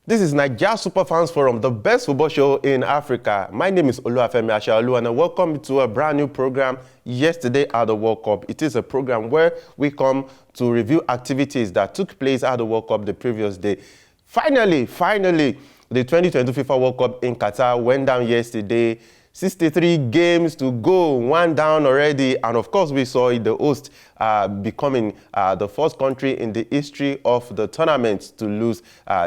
This is Nigeria Superfans Forum, the best football show in Africa. My name is Oluwafemi Ashaolu, and I welcome you to a brand new program, Yesterday at the World Cup. It is a program where we come to review activities that took place at the World Cup the previous day. Finally, the 2022 FIFA World Cup in Qatar went down yesterday. 63 games to go, one down already, and of course we saw the host becoming the first country in the history of the tournament to lose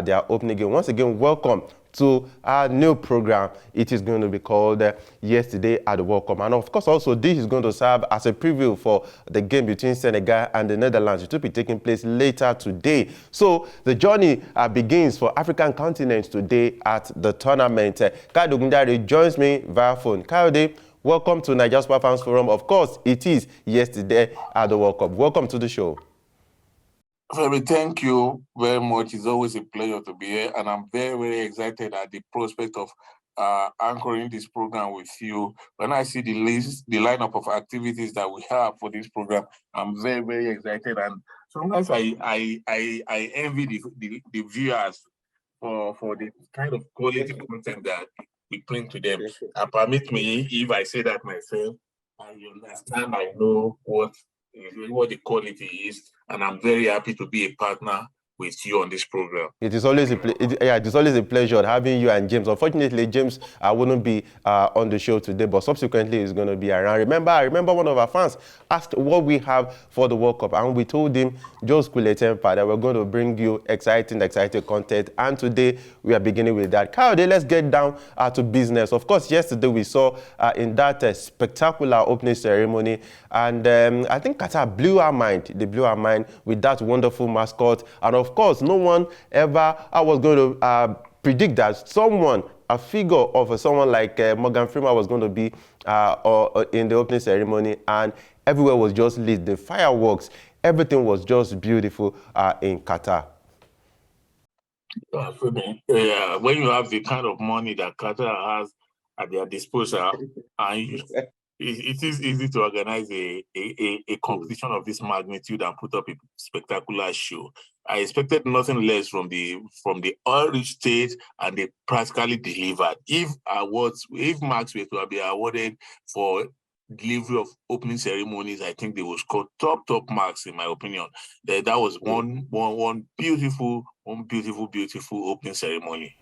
their opening game. Once again, welcome to our new program. It is going to be called Yesterday at the World Cup. And of course, also, this is going to serve as a preview for the game between Senegal and the Netherlands. It will be taking place later today. So the journey begins for African continent today at the tournament. Kayode Ogundare joins me via phone. Kayode, welcome to Nigeria Superfans Forum. Of course, it is Yesterday at the World Cup. Welcome to the show. Femi, thank you very much. It's always a pleasure to be here, and I'm very, very excited at the prospect of anchoring this program with you. When I see the list, the lineup of activities that we have for this program, I'm very, very excited. And sometimes I envy the viewers for the kind of quality content that we bring to them. And permit me, if I say that myself, I understand, I know what the quality is, and I'm very happy to be a partner with you on this program. It is always a pleasure having you and James. Unfortunately, James wouldn't be on the show today, but subsequently he's going to be around. I remember one of our fans asked what we have for the World Cup, and we told him, just cool temper, that we're going to bring you exciting content, and today we are beginning with that. Kayode, let's get down to business. Of course, yesterday we saw in that spectacular opening ceremony, and I think Qatar blew our mind. They blew our mind with that wonderful mascot, and of course, no one ever was going to predict that a figure of someone like Morgan Freeman was going to be in the opening ceremony, and everywhere was just lit. The fireworks, everything was just beautiful in Qatar. When you have the kind of money that Qatar has at their disposal, and it is easy to organize a competition of this magnitude and put up a spectacular show. I expected nothing less from the oil-rich state, and they practically delivered. If marks were to be awarded for delivery of opening ceremonies, I think they will score top marks, in my opinion. That was one beautiful opening ceremony.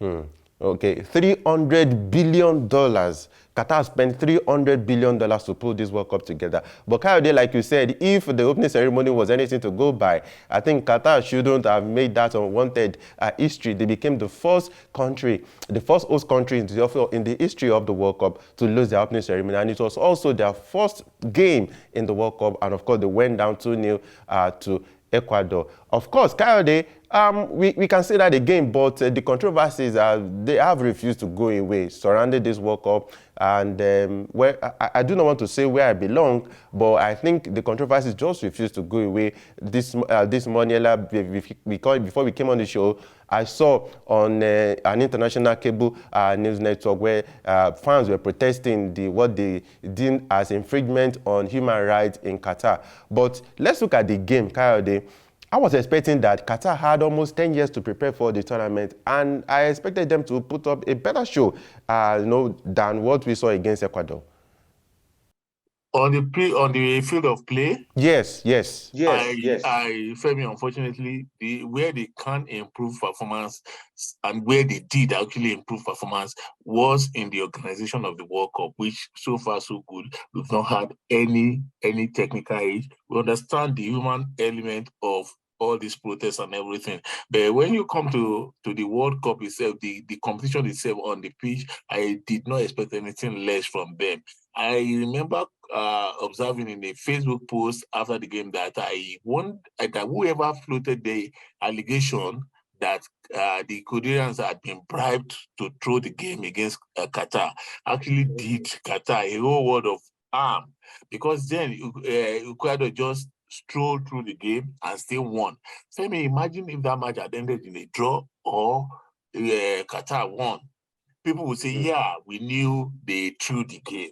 Okay, $300 billion. Qatar spent $300 billion to put this World Cup together. But Kayode, like you said, if the opening ceremony was anything to go by, I think Qatar shouldn't have made that unwanted history. They became the first host country in the history of the World Cup to lose their opening ceremony. And it was also their first game in the World Cup. And of course, they went down 2-0 to Ecuador. Of course, Kayode, we can say that again, but the controversies they have refused to go away surrounding this World Cup, and I do not want to say where I belong, but I think the controversies just refuse to go away. This morning, before we came on the show, I saw on an international cable news network where fans were protesting what they deemed as infringement on human rights in Qatar. But let's look at the game, Kayode. I was expecting that Qatar had almost 10 years to prepare for the tournament, and I expected them to put up a better show than what we saw against Ecuador. On the field of play? Yes. Femi, unfortunately, where they can improve performance and where they did actually improve performance was in the organization of the World Cup, which so far so good. We've not had any technical age. We understand the human element of all these protests and everything. But when you come to the World Cup itself, the competition itself on the pitch, I did not expect anything less from them. I remember observing in a Facebook post after the game that that whoever floated the allegation that the Ecuadorians had been bribed to throw the game against Qatar actually did Qatar a whole world of harm, because then Ecuador just strolled through the game and still won. So imagine if that match had ended in a draw or Qatar won. People would say, yeah, we knew they threw the game.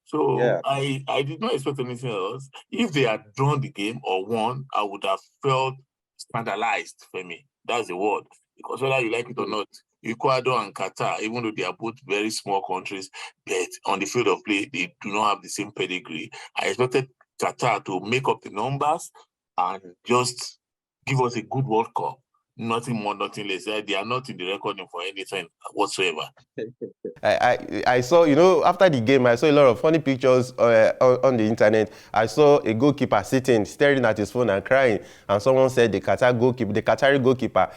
So I did not expect anything else. If they had drawn the game or won, I would have felt scandalized for me. That's the word. Because whether you like it or not, Ecuador and Qatar, even though they are both very small countries, but on the field of play, they do not have the same pedigree. I expected Qatar to make up the numbers and just give us a good World Cup. Nothing more, nothing less. They are not in the recording for anything whatsoever. I saw, after the game, I saw a lot of funny pictures on the internet. I saw a goalkeeper sitting, staring at his phone and crying. And someone said the Qatari goalkeeper,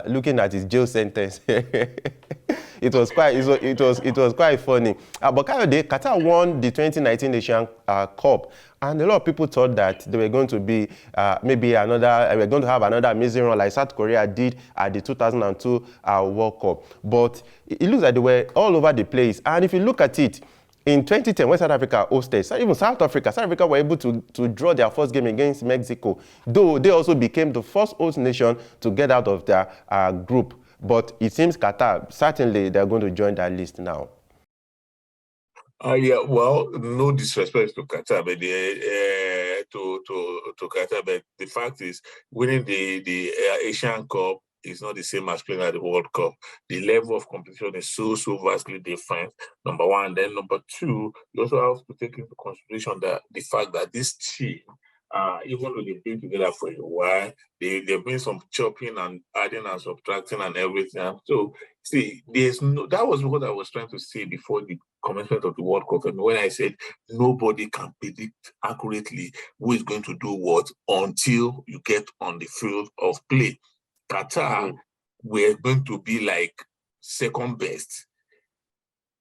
looking at his jail sentence. It was quite funny. But Kayode, Qatar won the 2019 Asian Cup, and a lot of people thought that they were going to be maybe we're going to have another amazing run like South Korea did at the 2002 World Cup. But it looks like they were all over the place. And if you look at it, in 2010, when South Africa hosted, even South Africa were able to draw their first game against Mexico, though they also became the first host nation to get out of their group. But it seems Qatar, certainly they're going to join that list now. Yeah, well, no disrespect to Qatar, but to Qatar, but the fact is, winning the Asian Cup is not the same as playing at the World Cup. The level of competition is so vastly different. Number one, then number two, you also have to take into consideration that the fact that this team, even though they've been together for a while, they've been some chopping and adding and subtracting and everything. So, see, that was what I was trying to say before the commencement of the World Cup. And when I said nobody can predict accurately who is going to do what until you get on the field of play. Qatar were going to be like second best.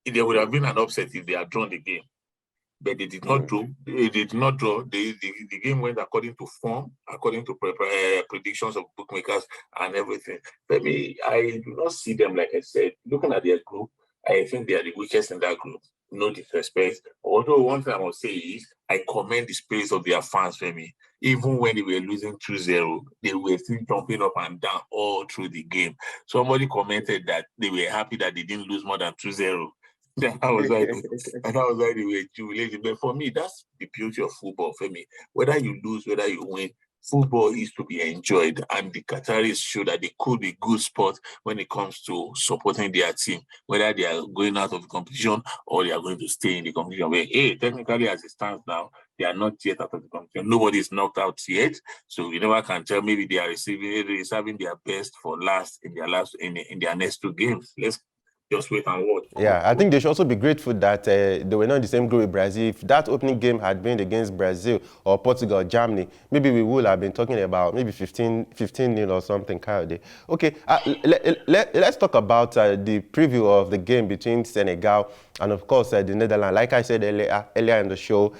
There would have been an upset if they had drawn the game. But they did not draw. They did not draw. The game went according to form, according to predictions of bookmakers and everything. For me, I do not see them, like I said, looking at their group, I think they are the weakest in that group. No disrespect. Although one thing I must say is, I commend the spirit of their fans for me. Even when they were losing 2-0, they were still jumping up and down all through the game. Somebody commented that they were happy that they didn't lose more than 2-0. That was why they were jubilating. But for me, that's the beauty of football. For me, whether you lose, whether you win, football is to be enjoyed. And the Qataris show that they could be good sport when it comes to supporting their team, whether they are going out of the competition or they are going to stay in the competition. Where, technically, as it stands now, they are not yet out of the competition. Nobody is knocked out yet, so you never can tell. Maybe they are reserving their best for last in their next two games. Let's just wait and watch. Yeah, I think they should also be grateful that they were not in the same group with Brazil. If that opening game had been against Brazil or Portugal or Germany, maybe we would have been talking about maybe 15-0 or something, Kayode. Okay, let's talk about the preview of the game between Senegal and, of course, the Netherlands. Like I said earlier in the show,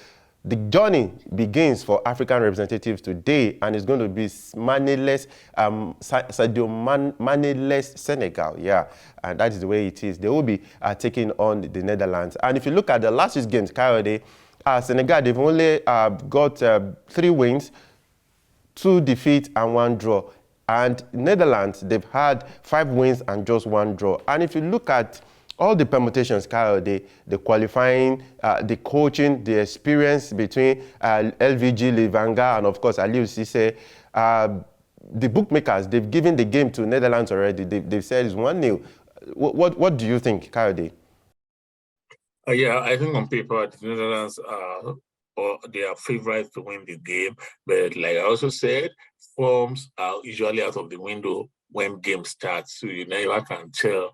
the journey begins for African representatives today, and it's going to be Maneless, Maneless Senegal. Yeah, and that is the way it is. They will be taking on the Netherlands. And if you look at the last 6 games, Kayode, Senegal, they've only got 3 wins, 2 defeats, and 1 draw. And Netherlands, they've had 5 wins and just 1 draw. And if you look at all the permutations, Kayode, the qualifying, the coaching, the experience between LVG, Livanga, and of course Aliou Cisse, the bookmakers, they've given the game to Netherlands already. They've said it's 1-0. What do you think, Kayode? Yeah, I think on paper, the Netherlands they are favorites to win the game. But like I also said, forms are usually out of the window when game starts. So you never can tell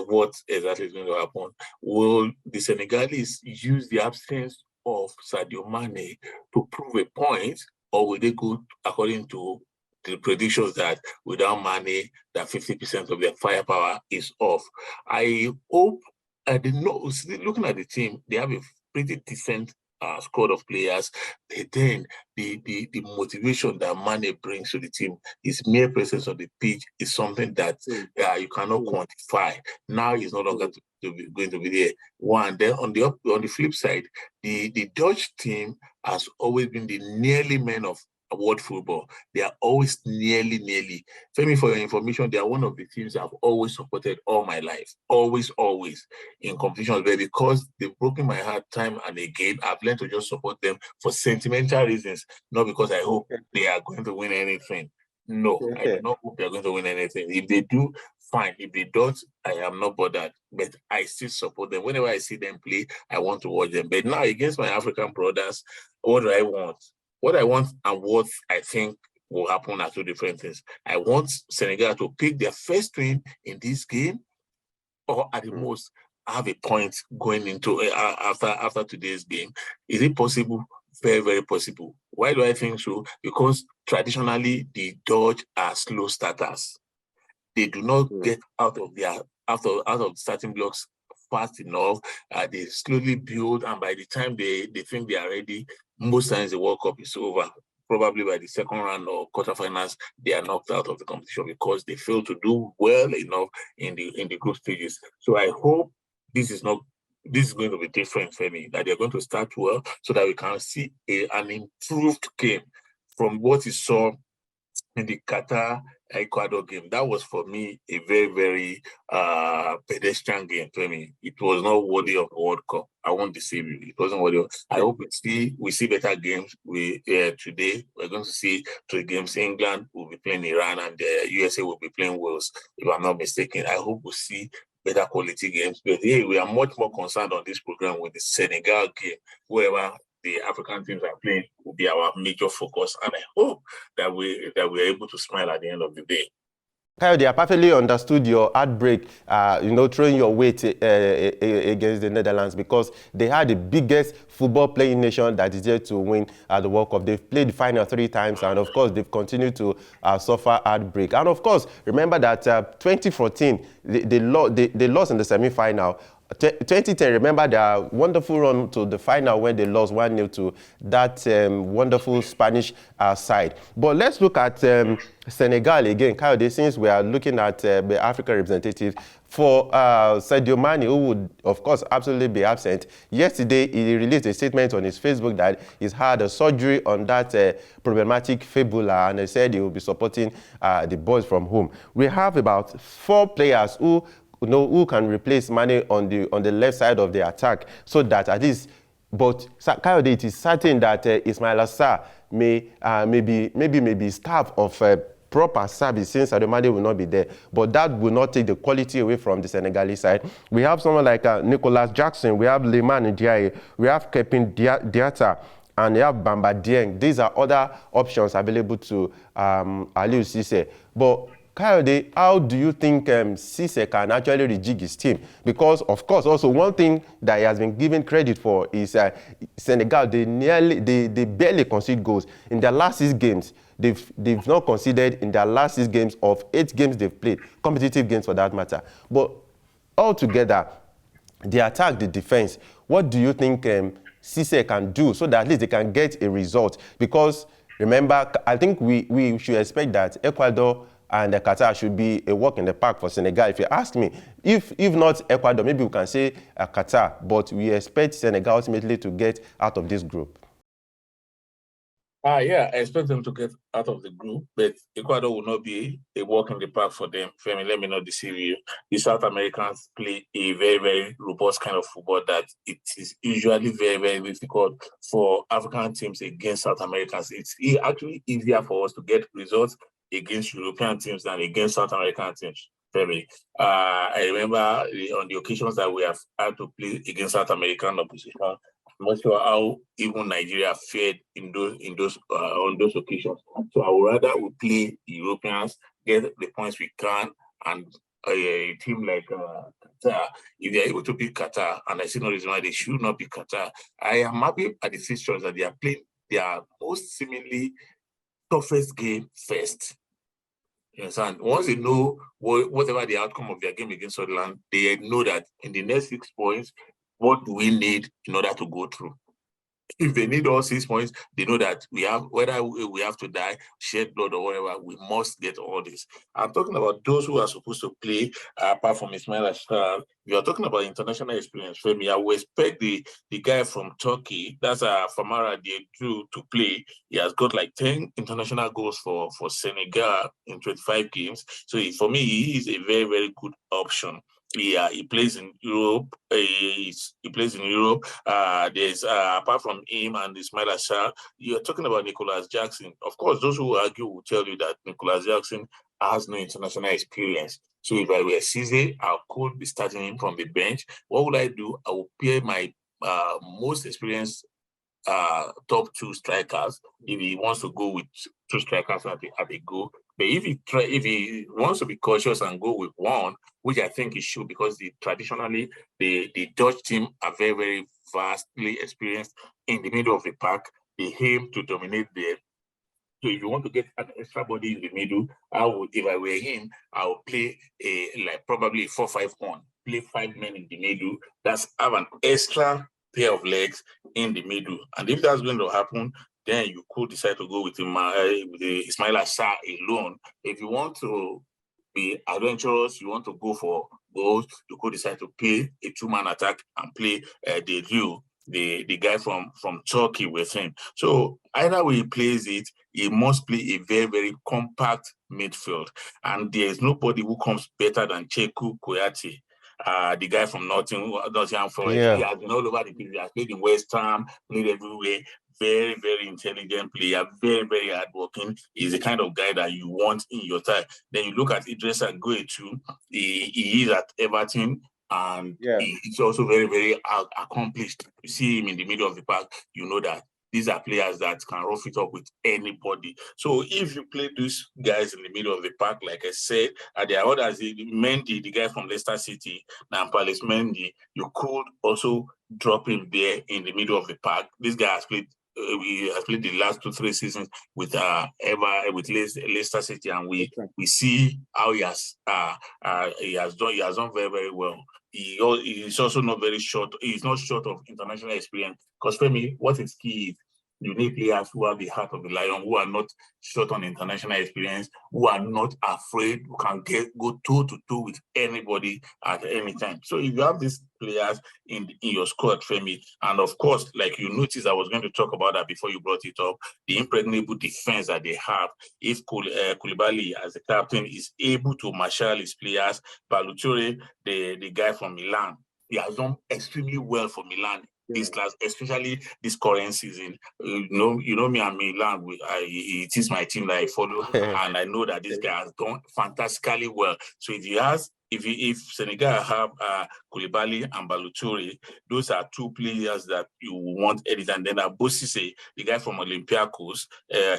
what exactly is going to happen. Will the Senegalese use the absence of Sadio Mane to prove a point, or will they go according to the predictions that without Mane, that 50% of their firepower is off? I hope, looking at the team, they have a pretty decent squad of players, but then the motivation that Mane brings to the team, his mere presence on the pitch is something that you cannot quantify. Now he's no longer going to be there. One, then on the flip side, the Dutch team has always been the nearly men of world football. They are always nearly. Femi, for your information, they are one of the teams I've always supported all my life. Always in competitions. But because they've broken my heart time and again, I've learned to just support them for sentimental reasons, not because I hope they are going to win anything. No, I do not hope they're going to win anything. If they do, fine. If they don't, I am not bothered. But I still support them. Whenever I see them play, I want to watch them. But now, against my African brothers, what do I want? What I want and what I think will happen are two different things. I want Senegal to pick their first win in this game, or at the most have a point going into after today's game. Is it possible? Very, very possible. Why do I think so? Because traditionally the Dutch are slow starters. They do not get out of the starting blocks fast enough. They slowly build, and by the time they think they are ready, most times the World Cup is over. Probably by the second round or quarterfinals, they are knocked out of the competition because they fail to do well enough in the group stages. So I hope this is going to be different for me, that they're going to start well so that we can see an improved game from what we saw in the Qatar Ecuador game. That was for me a very, very pedestrian game for me. It was not worthy of the World Cup. I won't deceive you. It wasn't worthy. I hope we see better games. Today we're going to see 3 games. England will be playing Iran and the USA will be playing Wales, if I'm not mistaken. I hope we see better quality games. But hey, we are much more concerned on this program with the Senegal game, wherever the African teams are playing will be our major focus, and I hope that we're able to smile at the end of the day. Kayode, I perfectly understood your heartbreak, throwing your weight against the Netherlands, because they had the biggest football playing nation that is yet to win at the World Cup. They've played the final 3 times, and of course, they've continued to suffer heartbreak. And of course, remember that 2014, they lost in the semi-final. 2010, remember their wonderful run to the final when they lost 1-0 to that wonderful Spanish side. But let's look at Senegal again, Kayode, since we are looking at the African representatives. For Sadio Mane, who would, of course, absolutely be absent. Yesterday, he released a statement on his Facebook that he's had a surgery on that problematic fibula, and he said he will be supporting the boys from home. We have about 4 players who can replace Mane on the left side of the attack, so that at least. But Kayode, it is certain that Ismaila Sarr may be starved of proper service, since Sadio Mane will not be there. But that will not take the quality away from the Senegalese side. We have someone like Nicolas Jackson, we have Limane Ndiaye, we have Kepin Diatta, and we have Bamba Dieng. These are other options available to Aliou Cisse. But Kayode, how do you think Cisse can actually rejig his team? Because, of course, also one thing that he has been given credit for is Senegal. They barely concede goals. In their last 6 games, they've not conceded in their last 6 games of 8 games they've played, competitive games for that matter. But altogether, the attack, the defense, what do you think Cisse can do so that at least they can get a result? Because, remember, I think we should expect that Ecuador and Qatar should be a walk in the park for Senegal. If you ask me, if not Ecuador, maybe we can say Qatar, but we expect Senegal ultimately to get out of this group. Yeah, I expect them to get out of the group, but Ecuador will not be a walk in the park for them. Femi, let me not deceive you. The South Americans play a very, very robust kind of football that it is usually very, very difficult for African teams against South Americans. It's actually easier for us to get results against European teams than against South American teams. Femi, I remember on the occasions that we have had to play against South American opposition, I'm not sure how even Nigeria fared on those occasions. So I would rather we play Europeans, get the points we can, and a team like Qatar, if they are able to beat Qatar, and I see no reason why they should not beat Qatar. I am happy at the fixtures that they are playing their most seemingly toughest game first. You understand? Once they know whatever the outcome of their game against Scotland, they know that in the next 6 points, what do we need in order to go through? If they need all 6 points, they know that we have, whether we have to die, shed blood or whatever, we must get all this. I'm talking about those who are supposed to play, apart from Ismail Assar. We are talking about international experience. For me, I would expect the guy from Turkey, that's Famara Diédhiou, to play. He has got like 10 international goals for Senegal in 25 games. So for me, he is a very, very good option. He plays in Europe. He plays in Europe. There's apart from him and Ismail Assar, you're talking about Nicholas Jackson. Of course, those who argue will tell you that Nicholas Jackson has no international experience. So if I were Cisse, I could be starting him from the bench. What would I do? I will pair my most experienced top 2 strikers if he wants to go with 2 strikers at the goal. But if he wants to be cautious and go with one, which I think he should, because traditionally the Dutch team are very, very vastly experienced in the middle of the pack. They aim to dominate there. So if you want to get an extra body in the middle, if I were him, I would play probably 4-5-1. Play 5 men in the middle. That's have an extra pair of legs in the middle. And if that's going to happen, then you could decide to go with Ismail Assar alone. If you want to be adventurous, you want to go for goals, you could decide to play a 2-man attack and play Diédhiou, the guy from Turkey, with him. So either way he plays it, he must play a very, very compact midfield. And there is nobody who comes better than Cheku Kouyaté. The guy from Nottingham Forest. Yeah. He has been all over the place. He has played in West Ham, played everywhere. Very, very intelligent player, very, very hardworking. He's the kind of guy that you want in your tie. Then you look at Idrissa Gueye too. He is at Everton, and he's also very, very accomplished. You see him in the middle of the park, you know that these are players that can rough it up with anybody. So if you play these guys in the middle of the park, like I said, there are others, Mendy, the guy from Leicester City, Nampalys Mendy, you could also drop him there in the middle of the park. This guy has played the last 2-3 seasons with Leicester City, and we see how he has done very, very well. He's also not very short. He's not short of international experience. Because for me, what is key is you need players who have the heart of the lion, who are not short on international experience, who are not afraid, who can go toe-to-toe with anybody at any time. So if you have these players in your squad, Femi, and of course, like you noticed, I was going to talk about that before you brought it up, the impregnable defense that they have. If Koulibaly, as the captain, is able to marshal his players, Balotore, the guy from Milan, he has done extremely well for Milan this class, especially this current season. You know me and Milan. It is my team that I follow, and I know that this guy has done fantastically well. So if Senegal have Koulibaly and Balotore, those are 2 players that you want anytime. Then Bosise, the guy from Olympiacos,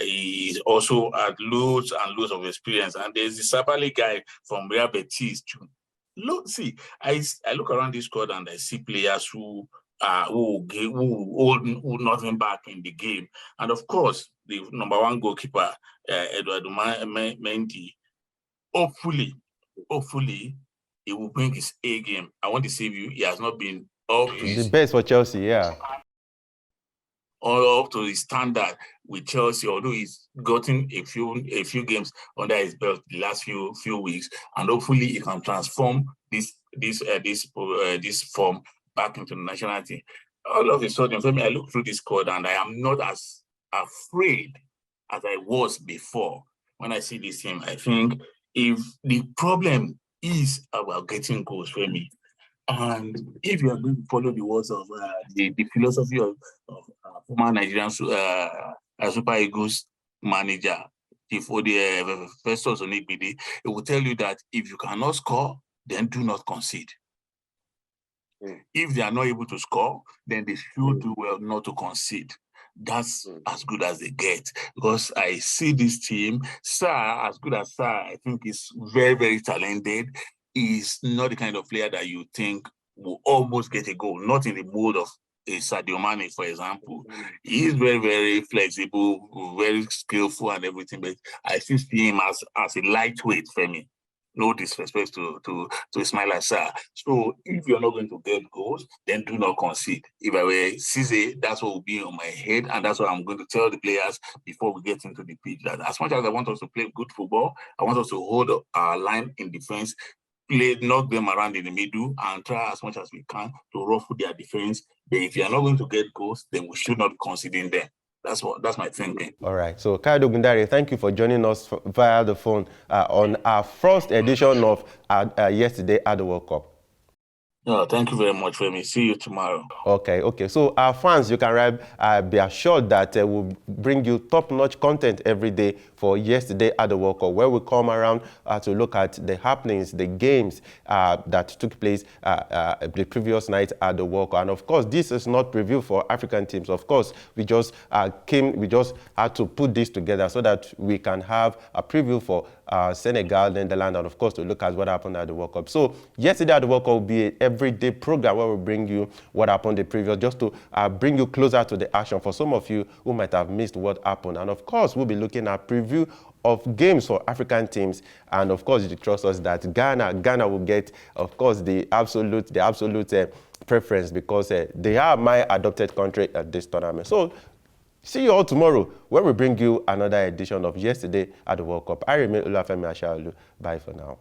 he also had loads and loads of experience. And there's the Sabali guy from Real Betis too. Look, see, I look around this squad and I see players who hold nothing back in the game. And of course, the number 1 goalkeeper, Eduardo Mendy, hopefully, he will bring his A game. I want to save you. He has not been up to the best for Chelsea, yeah. Or up to his standard with Chelsea, although he's gotten a few games under his belt the last few weeks, and hopefully he can transform this form back into the national team. All of a sudden, for me, I look through this squad and I am not as afraid as I was before. When I see this team, I think if the problem is about getting goals, for me, and if you are going to follow the words of the philosophy of former Nigerian Super Eagles manager, Festus Onigbide, it will tell you that if you cannot score, then do not concede. If they are not able to score, then they should do well not to concede. That's as good as they get, because I see this team, as good as I think is very, very talented. He's not the kind of player that you think will almost get a goal, not in the mode of Sadio Mane, for example. He is very, very flexible, very skillful and everything, but I still see him as a lightweight for me. No disrespect to Ismail Assar. So if you're not going to get goals, then do not concede. If I were Cisse, that's what will be on my head, and that's what I'm going to tell the players before we get into the pitch. That as much as I want us to play good football, I want us to hold our line in defense, knock them around in the middle, and try as much as we can to ruffle their defense. But if you're not going to get goals, then we should not be conceding them. That's my thinking. All right. So, Kayode Ogundare, thank you for joining us via the phone on our first edition of Yesterday at the World Cup. No, thank you very much, Femi. See you tomorrow. Okay. So, our fans, you can be assured that we'll bring you top-notch content every day for Yesterday at the World Cup, where we come around to look at the happenings, the games that took place the previous night at the World Cup. And of course, this is not preview for African teams. Of course, we just had to put this together so that we can have a preview for Senegal, Netherlands, and of course to look at what happened at the World Cup. So Yesterday at the World Cup will be an everyday program where we bring you what happened the previous, just to bring you closer to the action for some of you who might have missed what happened. And of course, we'll be looking at preview of games for African teams, and of course you trust us that Ghana will get, of course, the absolute preference, because they are my adopted country at this tournament. So see you all tomorrow when we bring you another edition of Yesterday at the World Cup. I remain Olafemi Ashaolu. Bye for now.